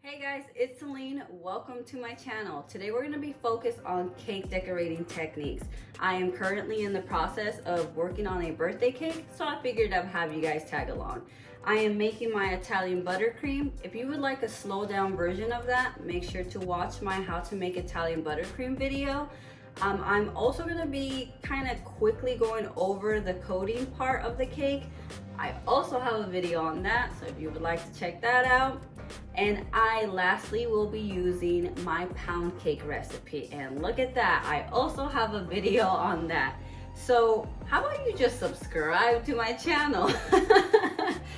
Hey guys, it's Selene. Welcome to my channel. Today we're going to be focused on cake decorating techniques. I am currently in the process of working on a birthday cake, so I figured I'd have you guys tag along. I am making my Italian buttercream. If you would like a slow down version of that, make sure to watch my how to make Italian buttercream video. I'm also going to be kind of quickly going over the coating part of the cake. I also have a video on that, so if you would like to check that out. And I lastly will be using my pound cake recipe, and look at that, I also have a video on that. So how about you just subscribe to my channel?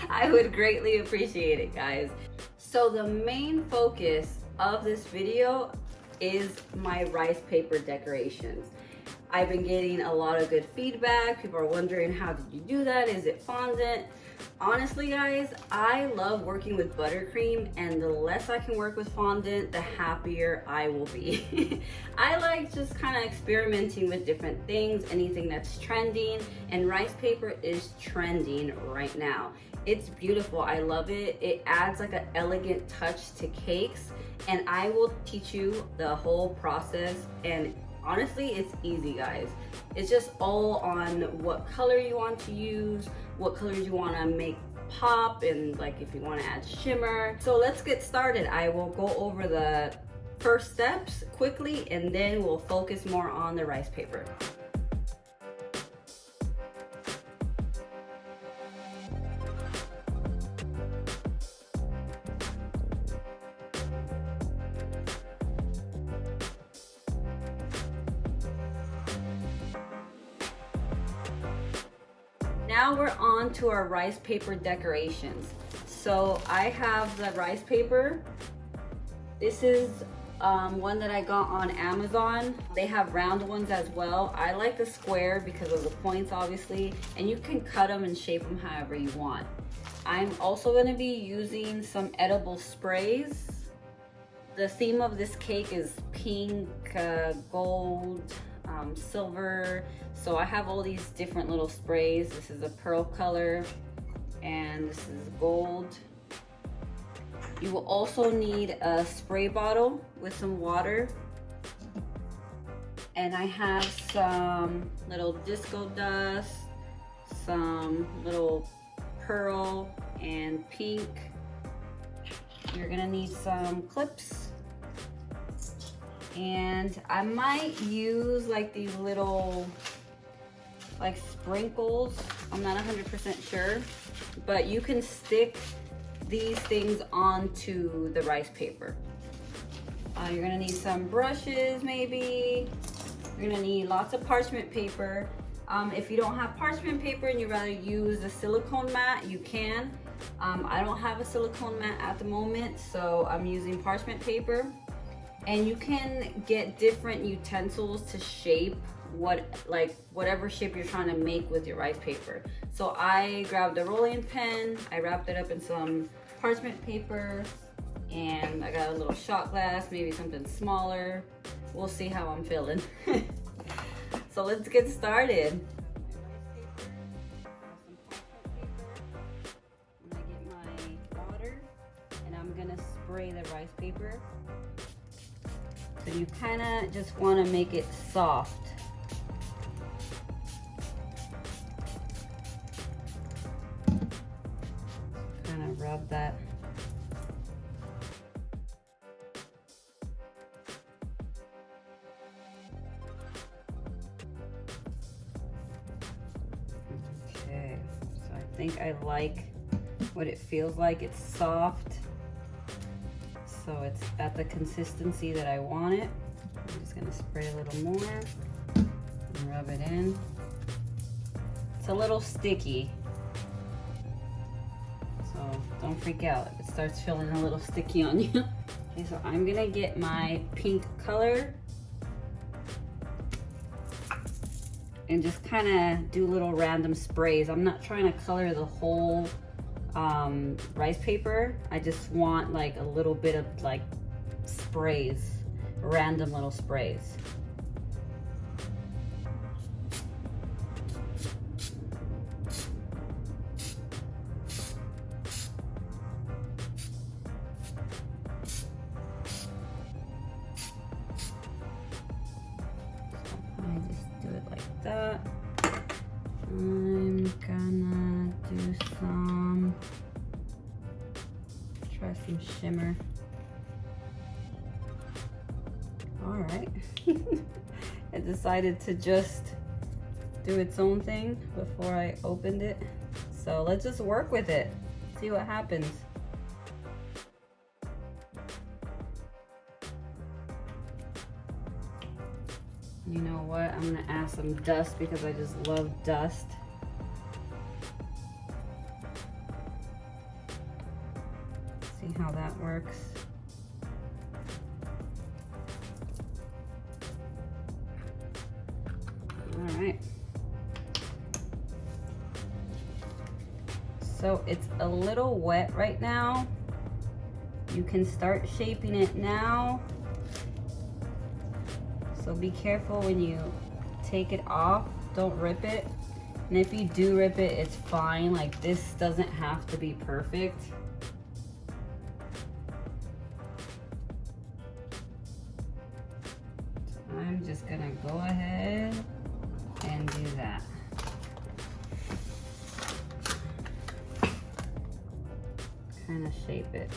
I would greatly appreciate it, guys. So the main focus of this video is my rice paper decorations. I've been getting a lot of good feedback. People are wondering, how did you do that? Is it fondant? Honestly, guys, I love working with buttercream, and the less I can work with fondant, the happier I will be. I like just kind of experimenting with different things, anything that's trending, and rice paper is trending right now. It's beautiful, I love it. It adds like an elegant touch to cakes, and I will teach you the whole process, and honestly, it's easy, guys. It's just all on what color you want to use, what colors you want to make pop, and like if you want to add shimmer. So let's get started. I will go over the first steps quickly, and then we'll focus more on the rice paper. Now we're on to our rice paper decorations. So I have the rice paper. This is one that I got on Amazon. They have round ones as well. I like the square because of the points, obviously, and you can cut them and shape them however you want. I'm also going to be using some edible sprays. The theme of this cake is pink, gold, silver. So I have all these different little sprays. This is a pearl color, and this is gold. You will also need a spray bottle with some water. And I have some little disco dust, some little pearl and pink. You're gonna need some clips. And I might use like these little like sprinkles. I'm not 100% sure, but you can stick these things onto the rice paper. You're gonna need some brushes maybe. You're gonna need lots of parchment paper. If you don't have parchment paper and you'd rather use a silicone mat, you can. I don't have a silicone mat at the moment, so I'm using parchment paper. And you can get different utensils to shape whatever shape you're trying to make with your rice paper. So I grabbed a rolling pin, I wrapped it up in some parchment paper, and I got a little shot glass, maybe something smaller. We'll see how I'm feeling. So let's get started. I'm gonna get my water, and I'm gonna spray the rice paper. So you kind of just want to make it soft. Kind of rub that. Okay, so I think I like what it feels like. It's soft. So it's at the consistency that I want it. I'm just gonna spray a little more and rub it in. It's a little sticky, so don't freak out if it starts feeling a little sticky on you. Okay, so I'm gonna get my pink color and just kind of do little random sprays. I'm not trying to color the whole rice paper. I just want like a little bit of like sprays, random little sprays. Try some shimmer. All right. It decided to just do its own thing before I opened it. So let's just work with it, see what happens. You know what? I'm gonna add some dust because I just love dust. See how that works. All right. So it's a little wet right now. You can start shaping it now. So be careful when you take it off, don't rip it. And if you do rip it, it's fine. Like, this doesn't have to be perfect. So I'm just gonna go ahead and do that. Kind of shape it.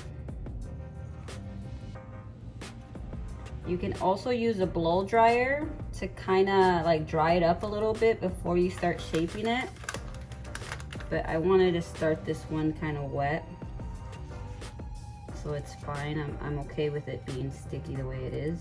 You can also use a blow dryer to kind of like dry it up a little bit before you start shaping it. But I wanted to start this one kind of wet. So it's fine, I'm okay with it being sticky the way it is.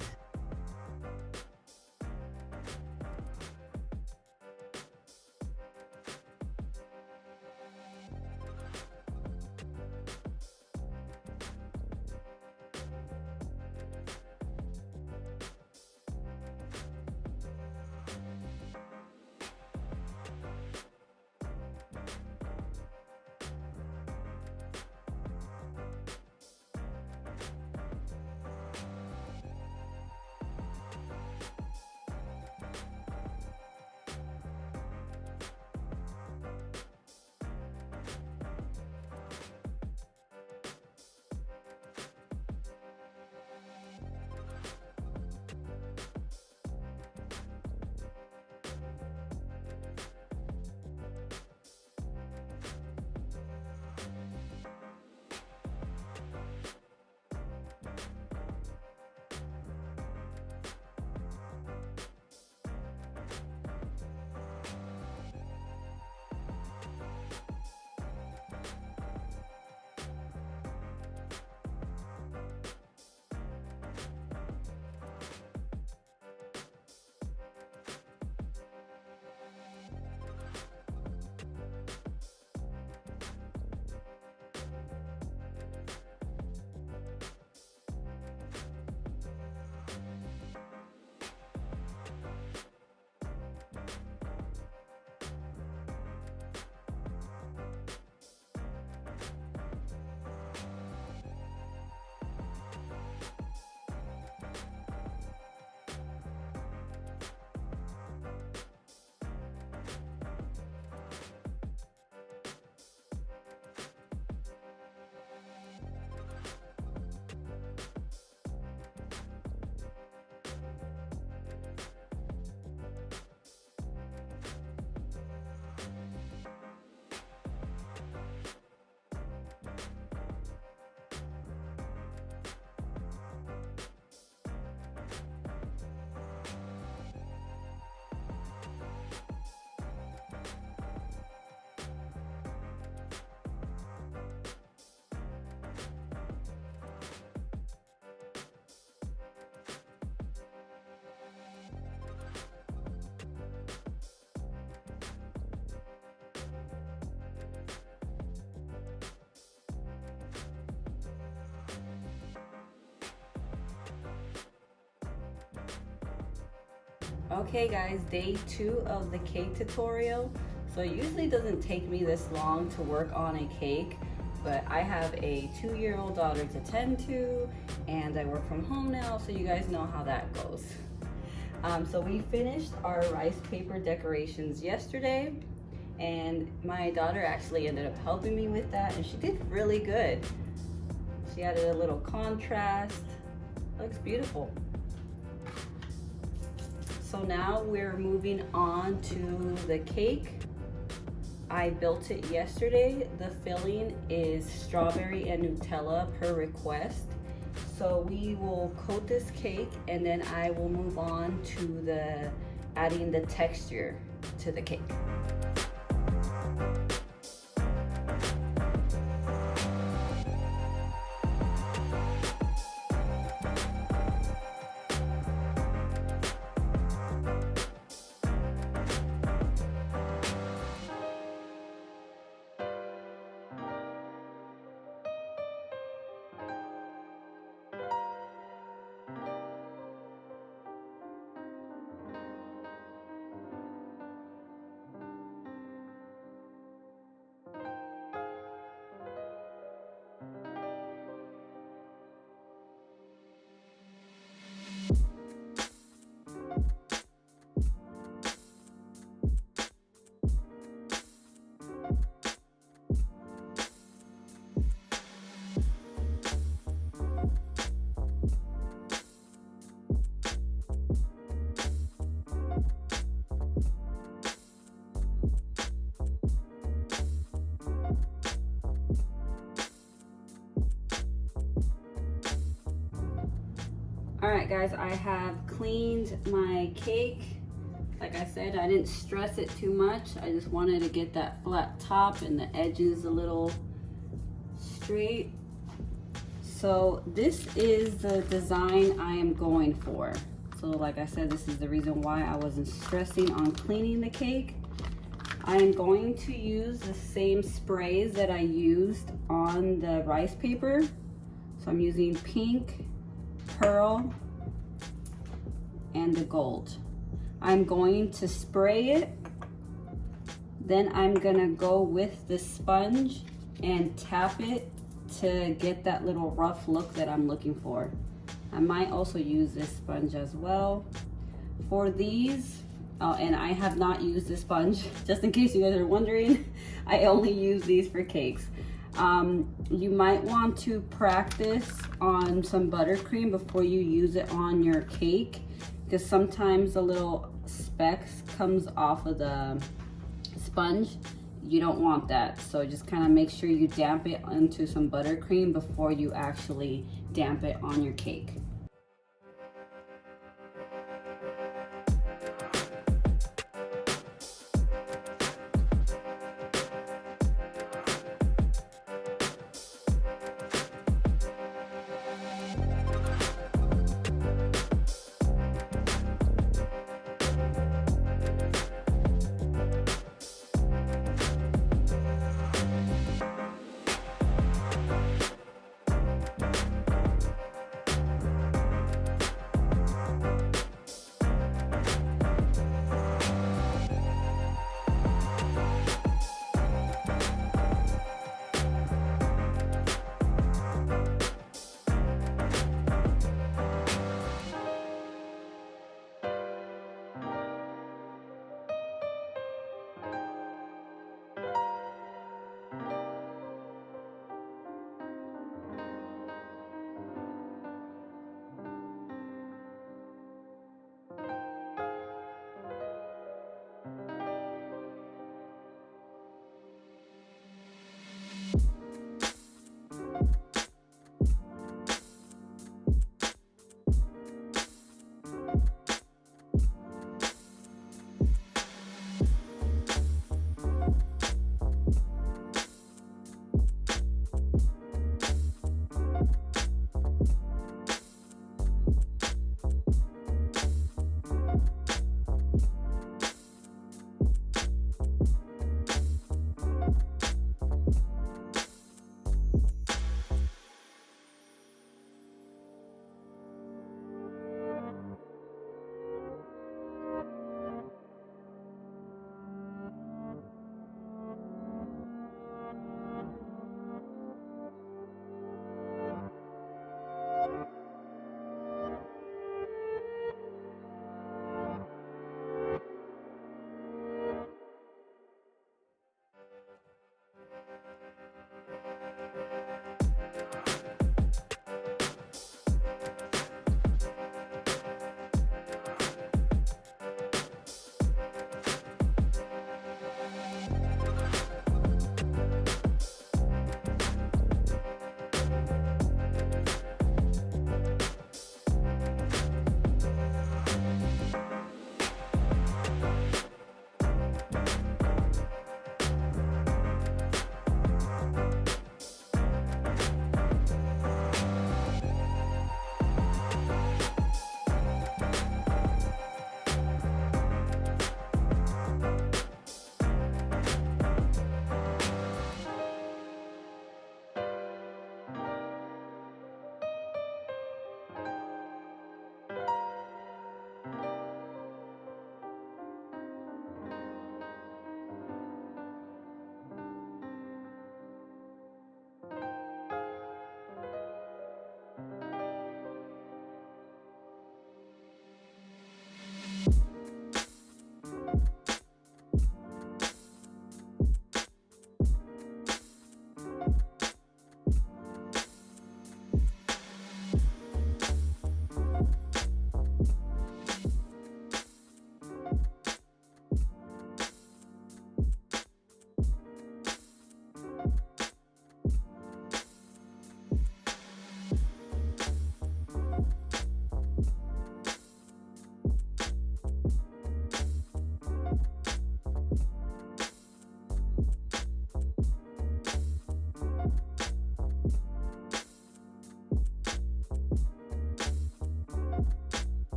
Okay guys, day 2 of the cake tutorial. So it usually doesn't take me this long to work on a cake, but I have a 2-year-old daughter to tend to, and I work from home now, so you guys know how that goes. So we finished our rice paper decorations yesterday, and my daughter actually ended up helping me with that, and she did really good. She added a little contrast. Looks beautiful. So now we're moving on to the cake. I built it yesterday. The filling is strawberry and Nutella per request. So we will coat this cake and then I will move on to the adding the texture to the cake. All right, guys, I have cleaned my cake. Like I said, I didn't stress it too much. I just wanted to get that flat top and the edges a little straight. So this is the design I am going for. So like I said, this is the reason why I wasn't stressing on cleaning the cake. I am going to use the same sprays that I used on the rice paper. So I'm using pink, pearl, and the gold. I'm going to spray it, then I'm gonna go with the sponge and tap it to get that little rough look that I'm looking for. I might also use this sponge as well. For these, and I have not used this sponge, just in case you guys are wondering, I only use these for cakes. You might want to practice on some buttercream before you use it on your cake, because sometimes the little specks comes off of the sponge. You don't want that, so just kind of make sure you damp it into some buttercream before you actually damp it on your cake.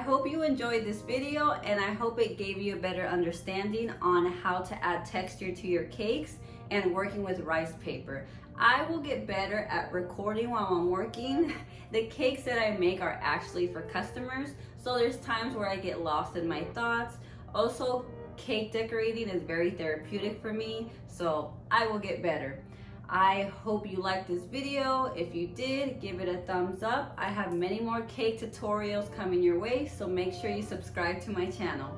hope you enjoyed this video, and I hope it gave you a better understanding on how to add texture to your cakes and working with rice paper. I will get better at recording while I'm working. The cakes that I make are actually for customers, so there's times where I get lost in my thoughts. Also, cake decorating is very therapeutic for me, so I will get better. I hope you liked this video. If you did, give it a thumbs up. I have many more cake tutorials coming your way, so make sure you subscribe to my channel.